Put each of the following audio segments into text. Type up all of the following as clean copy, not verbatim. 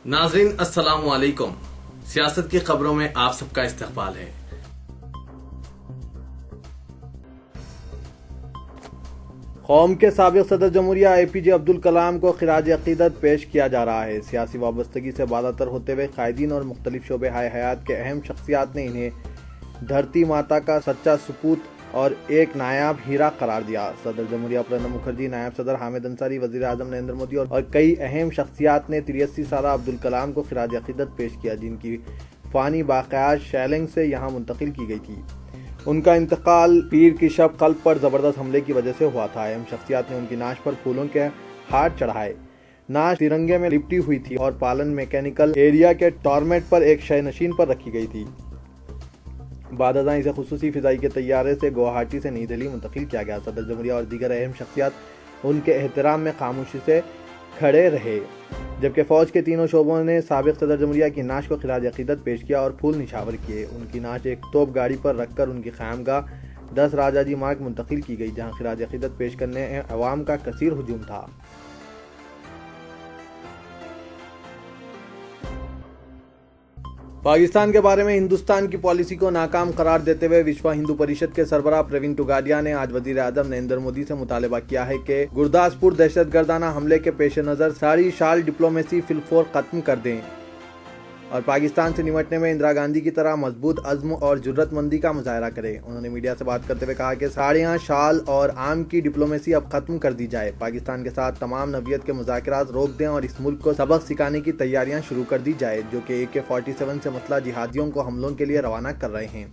नाजरीन अस्सलाम वालेकुम। सियासत की खबरों में आप सबका इस्तकबाल है। कौम के साबिक सदर जमहूरिया APJ अब्दुल कलाम को खिराज अकीदत पेश किया जा रहा है। सियासी वाबस्तगी से बालातर होते हुए कायदीन और मुख्तलिफ शोबे हयात के अहम शख्सियात ने इन्हें धरती माता का सच्चा सपूत और एक नायाब हीरा करार दिया। सदर जमहूरिया प्रणब मुखर्जी, नायब सदर हामिद अंसारी, वजीर आजम नरेंद्र मोदी और कई अहम शख्सियात ने 83 साला अब्दुल कलाम को खिराज अकीदत पेश किया, जिनकी फ़ानी बाक़यात शेलिंग से यहाँ मुंतकिल की गई थी। उनका इंतकाल पीर की शब कल्ब पर ज़बरदस्त हमले की वजह से हुआ था। अहम शख्सियात ने उनकी नाश पर फूलों के हार चढ़ाए। नाश तिरंगे में लिपटी हुई थी और पालन मैकेनिकल एरिया के टॉर्मेट पर एक शय नशीन पर रखी गई थी। बाद अज़ां इसे खुसूसी फ़िज़ाई के तैयारे से गुवाहाटी से नई दिल्ली मुंतकिल किया गया। सदर जमहूरिया और दीगर अहम शख्सियात उनके एहतराम में खामोशी से खड़े रहे, जबकि फ़ौज के तीनों शोबों ने साबिक सदर जमहूरिया की नाश को खिराज अकीदत पेश किया और फूल निछावर किए। उनकी नाश एक तोप गाड़ी पर रखकर उनकी ख़यामगाह 10 राजाजी मार्ग मुंतकिल की गई, जहाँ खिराज अकीदत पेश करने अवाम का कसीर हुजूम था। पाकिस्तान के बारे में हिंदुस्तान की पॉलिसी को नाकाम करार देते हुए विश्व हिंदू परिषद के सरबराह प्रवीण टोगाडिया ने आज वजीर आजम नरेंद्र मोदी से मुतालबा किया है कि गुरदासपुर दहशतगर्दाना हमले के पेश नज़र सारी शाल डिप्लोमेसी फिलफोर खत्म कर दें और पाकिस्तान से निपटने में इंदिरा गांधी की तरह मजबूत अज़्म और जुर्रतमंदी का मुजाहरा करें। उन्होंने मीडिया से बात करते हुए कहा कि साड़ियाँ, शाल और आम की डिप्लोमेसी अब खत्म कर दी जाए। पाकिस्तान के साथ तमाम नवियत के मुज़ाकरात रोक दें और इस मुल्क को सबक सिखाने की तैयारियां शुरू कर दी जाए, जो कि AK-47 से मुसल्लह जिहादियों को हमलों के लिए रवाना कर रहे हैं।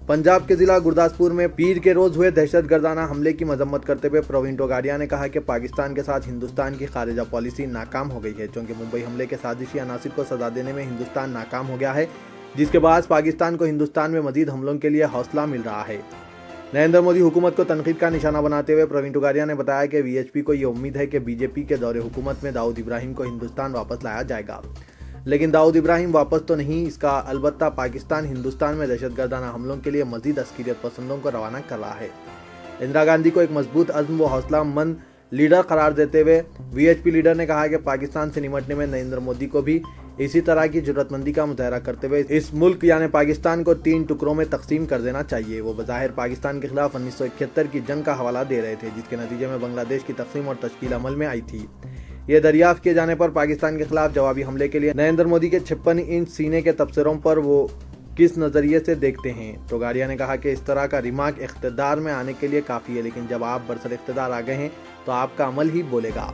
पंजाब के जिला गुरदासपुर में पीर के रोज़ हुए दहशतगर्दाना हमले की मजम्मत करते हुए प्रवीण टोगाडिया ने कहा कि पाकिस्तान के साथ हिंदुस्तान की खारिजा पॉलिसी नाकाम हो गई है, क्योंकि मुंबई हमले के साजिशी अनासिर को सजा देने में हिंदुस्तान नाकाम हो गया है, जिसके बाद पाकिस्तान को हिंदुस्तान में मजीद हमलों के लिए हौसला मिल रहा है। नरेंद्र मोदी हुकूमत को तनकीद का निशाना बनाते हुए प्रवीण टोगाडिया ने बताया कि VHP को ये उम्मीद है कि BJP के दौरे हुकूमत में दाऊद इब्राहिम को हिंदुस्तान वापस लाया जाएगा, लेकिन दाऊद इब्राहिम वापस तो नहीं, इसका अलबत्ता पाकिस्तान हिंदुस्तान में दहशतगर्दाना हमलों के लिए मजीद अस्कीरियत पसंदों को रवाना कर रहा है। इंदिरा गांधी को एक मजबूत अज़्म व हौसला मंद लीडर करार देते हुए VHP लीडर ने कहा कि पाकिस्तान से निपटने में नरेंद्र मोदी को भी इसी तरह की जुर्रतमंदी का मुजाहरा करते हुए इस मुल्क यानी पाकिस्तान को 3 टुकड़ों में तकसीम कर देना चाहिए। वो बज़ाहिर पाकिस्तान के खिलाफ 1971 की जंग का हवाला दे रहे थे, जिसके नतीजे में बांग्लादेश की तकसीम और तश्कील अमल में आई थी। ये दरियाफ्त किए जाने पर पाकिस्तान के खिलाफ जवाबी हमले के लिए नरेंद्र मोदी के 56 इंच सीने के तबसरों पर वो किस नज़रिए से देखते हैं। टोगाडिया ने कहा कि इस तरह का रिमार्क इख्तिदार में आने के लिए काफ़ी है, लेकिन जब आप बरसर इख्तिदार आ गए हैं तो आपका अमल ही बोलेगा।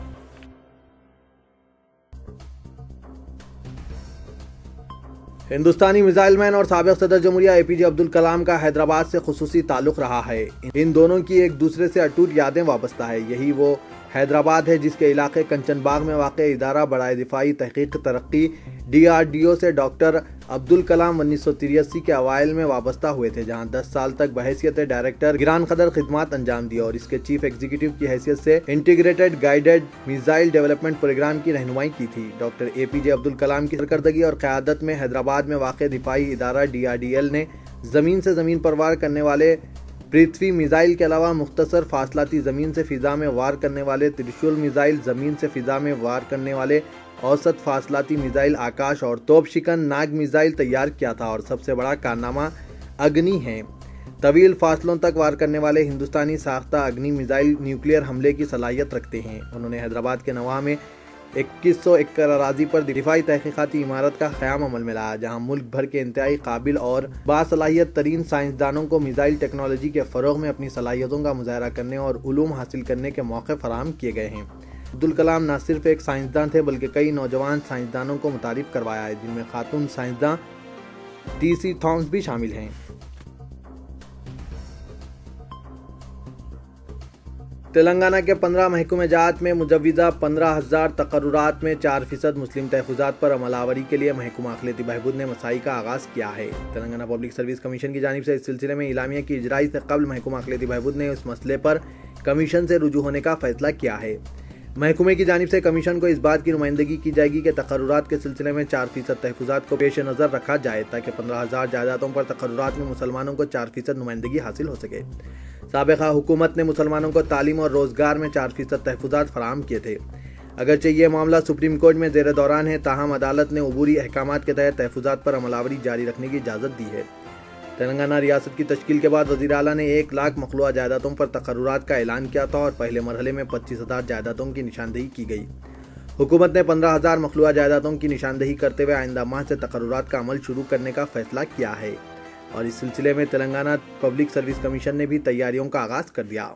हिंदुस्तानी मिसाइल मैन और साबिक सदर जमहूरिया APJ अब्दुल कलाम का हैदराबाद से खुसूसी ताल्लुक़ रहा है। इन दोनों की एक दूसरे से अटूट यादें वाबस्ता है। यही वो हैदराबाद है जिसके इलाके कंचन बाग में वाक़ इदारा बड़ाए दिफाई तहक़ीक़ तरक्की DRDO से डॉक्टर अब्दुल कलाम 1983 के अवाइल में वाबस्ता हुए थे, जहां 10 साल तक बहैसियत डायरेक्टर गिरान कदर खिदमात अंजाम दी और इसके चीफ एग्जीक्यूटिव की हैसियत से integrated guided missile development program की रहनुमाई की थी। डॉक्टर APJ अब्दुल कलाम की सरकर्दगी और क़यादत में हैदराबाद में वाक़ दिफाई इदारा DRDL ने ज़मीन से ज़मीन पर वार करने वाले पृथ्वी मिसाइल के अलावा मुख्तसर फासलाती ज़मीन से फ़िज़ा में वार करने वाले त्रिशूल मिसाइल, ज़मीन से फ़िज़ा में वार करने वाले औसत फासलाती मिसाइल आकाश और तोप शिकन नाग मिसाइल तैयार किया था और सबसे बड़ा कारनामा अग्नि है। तवील फासलों तक वार करने वाले हिंदुस्तानी साख्ता अग्नि मिसाइल न्यूक्लियर हमले की सलाहियत रखते हैं। उन्होंने हैदराबाद के नवाह में 2100 एकड़ अराजी पर दिफाई तहक़ीक़ाती इमारत का क़याम अमल में लाया, जहाँ मुल्क भर के इंतहाई काबिल और बासलाहियत तरीन साइंसदानों को मिसाइल टेक्नोलॉजी के फ़रोग़ में अपनी सलाहियतों का मुज़ाहरा करने और उलूम हासिल करने के मौक़े फ़राहम किए गए हैं। अब्दुल कलाम न सिर्फ एक साइंसदान थे, बल्कि कई नौजवान साइंसदानों को मुतारिफ़ करवाया है, जिनमें खातून साइंसदान TC थॉम्स भी शामिल हैं। तेलंगाना के 15 महकमे जात में मुजव्विज़ा 15,000 तकर्रुरात में 4% मुस्लिम तहफ़्फ़ुज़ात पर अमलावरी के लिए महकमा अक़लियती बहबूद ने मसाई का आगाज़ किया है। तेलंगाना पब्लिक सर्विस कमीशन की जानिब से इस सिलसिले में इलामिया की इजराई से कबल महकमा अक़लियती बहबूद ने इस मसले पर कमीशन से रुजू होने का फ़ैसला किया है। महकमे की जानिब से कमीशन को इस बात की नुमाइंदगी की जाएगी कि तकर्रुरात के सिलसिले में 4% तहफ़्फ़ुज़ात को पेश नज़र रखा जाए, ताकि 15,000 जायदादों पर तकर्रुरात में मुसलमानों को 4% नुमाइंदगी हासिल हो सके। साबिक़ा हुकूमत ने मुसलमानों को तालीम और रोज़गार में 4% तहफ़्फ़ुज़ात फ़राहम किए थे। اگرچہ یہ معاملہ سپریم کورٹ میں زیر دوران ہے، تاہم عدالت نے عبوری احکامات کے تحت تحفظات پر عمل آوری جاری رکھنے کی اجازت دی ہے۔ تلنگانہ ریاست کی تشکیل کے بعد وزیر اعلیٰ نے 1 لاکھ مخلوعہ جائیدادوں پر تقررات کا اعلان کیا تھا اور پہلے مرحلے میں 25,000 جائیدادوں کی نشاندہی کی گئی۔ حکومت نے 15,000 مخلوعہ جائیدادوں کی نشاندہی کرتے ہوئے آئندہ ماہ سے تقررات کا عمل شروع کرنے کا فیصلہ کیا ہے، اور اس سلسلے میں تلنگانہ پبلک سروس کمیشن نے بھی تیاریوں کا آغاز کر دیا۔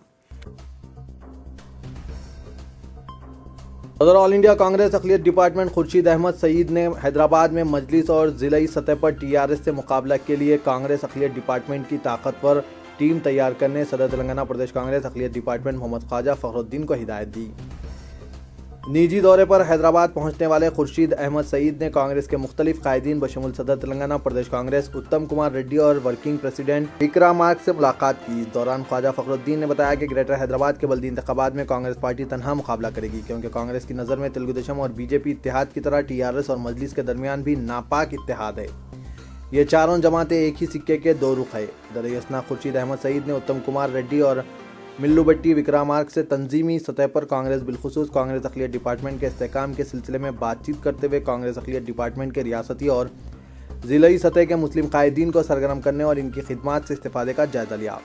صدر آل انڈیا کانگریس اقلیت ڈپارٹمنٹ خورشید احمد سعید نے حیدرآباد میں مجلس اور ضلعی سطح پر TRS سے مقابلہ کے لیے کانگریس اقلیت ڈپارٹمنٹ کی طاقتور ٹیم تیار کرنے صدر تلنگانہ پردیش کانگریس اقلیت ڈپارٹمنٹ محمد خواجہ فخر الدین کو ہدایت دی۔ نجی دورے پر حیدرآباد پہنچنے والے خورشید احمد سعید نے کانگریس کے مختلف قائدین بشمول صدر تلنگانہ پردیش کانگریس اتم کمار ریڈی اور ورکنگ پریزیڈنٹ وکرامارک سے ملاقات کی۔ اس دوران خواجہ فخر الدین نے بتایا کہ گریٹر حیدرآباد کے بلدی انتخابات میں کانگریس پارٹی تنہا مقابلہ کرے گی، کیونکہ کانگریس کی نظر میں تلگو دیشم اور BJP اتحاد کی طرح TRS اور مجلس کے درمیان بھی ناپاک اتحاد ہے۔ یہ چاروں جماعتیں ایک ہی سکے کے دو رخ ہے۔ دریں اثنا خورشید احمد سعید نے اتم کمار ریڈی اور ملو بٹی وکرامارک سے تنظیمی سطح پر کانگریس بالخصوص کانگریس اقلیت ڈپارٹمنٹ کے استحکام کے سلسلے میں بات چیت کرتے ہوئے کانگریس اقلیت ڈپارٹمنٹ کے ریاستی اور ضلعی سطح کے مسلم قائدین کو سرگرم کرنے اور ان کی خدمات سے استفادے کا جائزہ لیا۔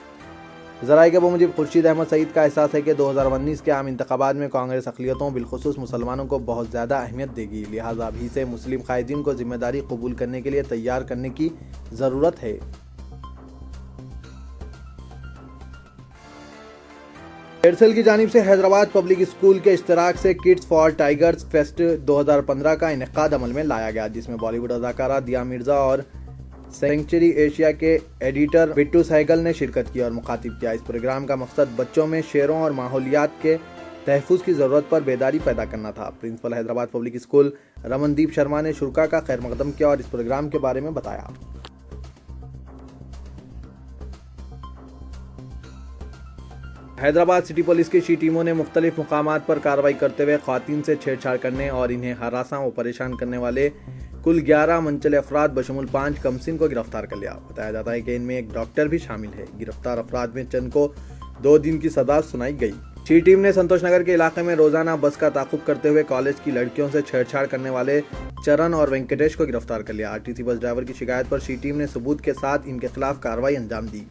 ذرائع کے بموجب خورشید احمد سعید کا احساس ہے کہ 2019 کے عام انتخابات میں کانگریس اقلیتوں بالخصوص مسلمانوں کو بہت زیادہ اہمیت دے گی، لہٰذا ابھی سے مسلم قائدین کو ذمہ داری قبول کرنے کے لیے تیار کرنے کی ضرورت ہے۔ ایئرسیل کی جانب سے حیدرآباد پبلک اسکول کے اشتراک سے کڈز فار ٹائگرز فیسٹ 2015 کا انعقاد عمل میں لایا گیا، جس میں بالی ووڈ اداکارہ دیا مرزا اور سینکچری ایشیا کے ایڈیٹر بٹو سہگل نے شرکت کی اور مخاطب کیا۔ اس پروگرام کا مقصد بچوں میں شیروں اور ماحولیات کے تحفظ کی ضرورت پر بیداری پیدا کرنا تھا۔ Principal Hyderabad public school Ramandeep Sharma نے شرکا کا خیر مقدم کیا اور اس پروگرام کے بارے میں بتایا۔ حیدرآباد سٹی پولیس کی شی ٹیموں نے مختلف مقامات پر کارروائی کرتے ہوئے خواتین سے چھیڑ چھاڑ کرنے اور انہیں ہراساں و پریشان کرنے والے کل 11 منچلے افراد بشمول 5 کمسن کو گرفتار کر لیا۔ بتایا جاتا ہے کہ ان میں ایک ڈاکٹر بھی شامل ہے۔ گرفتار افراد میں چند کو 2 دن کی سزا سنائی گئی۔ شی ٹیم نے سنتوش نگر کے علاقے میں روزانہ بس کا تعاقب کرتے ہوئے کالج کی لڑکیوں سے چھیڑ چھاڑ کرنے والے چرن اور وینکٹیش کو گرفتار کر لیا۔ RTC بس ڈرائیور کی شکایت پر شی ٹیم نے ثبوت کے ساتھ ان کے خلاف کارروائی انجام دی۔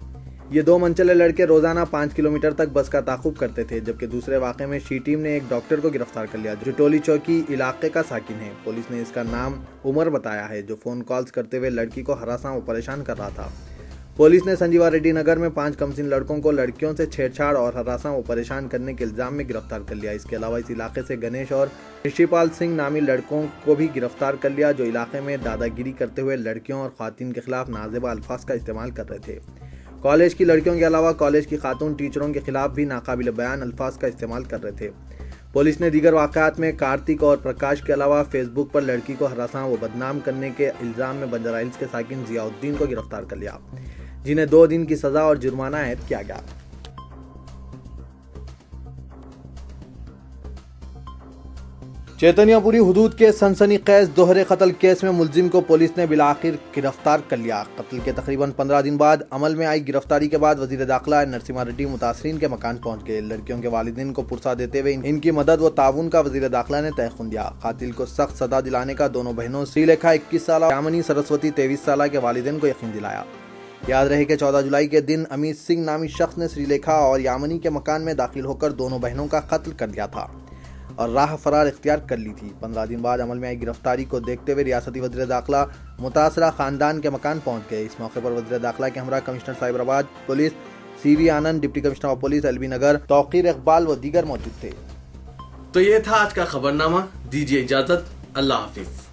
یہ 2 منچلے لڑکے روزانہ 5 کلومیٹر تک بس کا تعاقب کرتے تھے، جبکہ دوسرے واقعے میں شی ٹیم نے ایک ڈاکٹر کو گرفتار کر لیا جو ٹولی چوکی علاقے کا ساکن ہے۔ پولیس نے اس کا نام عمر بتایا ہے، جو فون کالز کرتے ہوئے لڑکی کو ہراساں و پریشان کر رہا تھا۔ پولیس نے سنجیوا ریڈی نگر میں 5 کمسن لڑکوں کو لڑکیوں سے چھیڑ چھاڑ اور ہراساں و پریشان کرنے کے الزام میں گرفتار کر لیا۔ اس کے علاوہ اس علاقے سے گنیش اور رشی پال سنگھ نامی لڑکوں کو بھی گرفتار کر لیا، جو علاقے میں دادا گیری کرتے ہوئے لڑکیوں اور خواتین کے خلاف نازیبا الفاظ کا استعمال کر رہے تھے۔ کالج کی لڑکیوں کے علاوہ کالج کی خاتون ٹیچروں کے خلاف بھی ناقابل بیان الفاظ کا استعمال کر رہے تھے۔ پولیس نے دیگر واقعات میں کارتک اور پرکاش کے علاوہ فیس بک پر لڑکی کو ہراساں و بدنام کرنے کے الزام میں بنجارا ہلز کے ساکن ضیاء الدین کو گرفتار کر لیا، جنہیں 2 دن کی سزا اور جرمانہ عائد کیا گیا۔ چیتنیا پوری حدود کے سنسنی خیز دوہرے قتل کیس میں ملزم کو پولیس نے بالآخر گرفتار کر لیا۔ قتل کے تقریباً 15 دن بعد عمل میں آئی گرفتاری کے بعد وزیر داخلہ نرسمہا ریڈی متاثرین کے مکان پہنچ گئے۔ لڑکیوں کے والدین کو پرسہ دیتے ہوئے ان کی مدد و تعاون کا وزیر داخلہ نے تیقن دیا۔ قاتل کو سخت سزا دلانے کا دونوں بہنوں سری لیکھا 21 سالہ یامنی سرسوتی 23 سالہ کے والدین کو یقین دلایا۔ یاد رہے کہ 14 جولائی کے دن امیت سنگھ نامی شخص نے سری لیکھا اور یامنی کے مکان میں داخل ہو کر دونوں بہنوں کا قتل کر دیا تھا اور راہ فرار اختیار کر لی تھی۔ 15 دن بعد عمل میں آئی گرفتاری کو دیکھتے ہوئے ریاستی وزیر داخلہ متاثرہ خاندان کے مکان پہنچ گئے۔ اس موقع پر وزیر داخلہ کے ہمراہ commissioner Cyberabad police CV Anand, deputy commissioner of police LB Nagar Tauqir Iqbal و دیگر موجود تھے۔ تو یہ تھا آج کا خبرنامہ، دیجیے اجازت، اللہ حافظ۔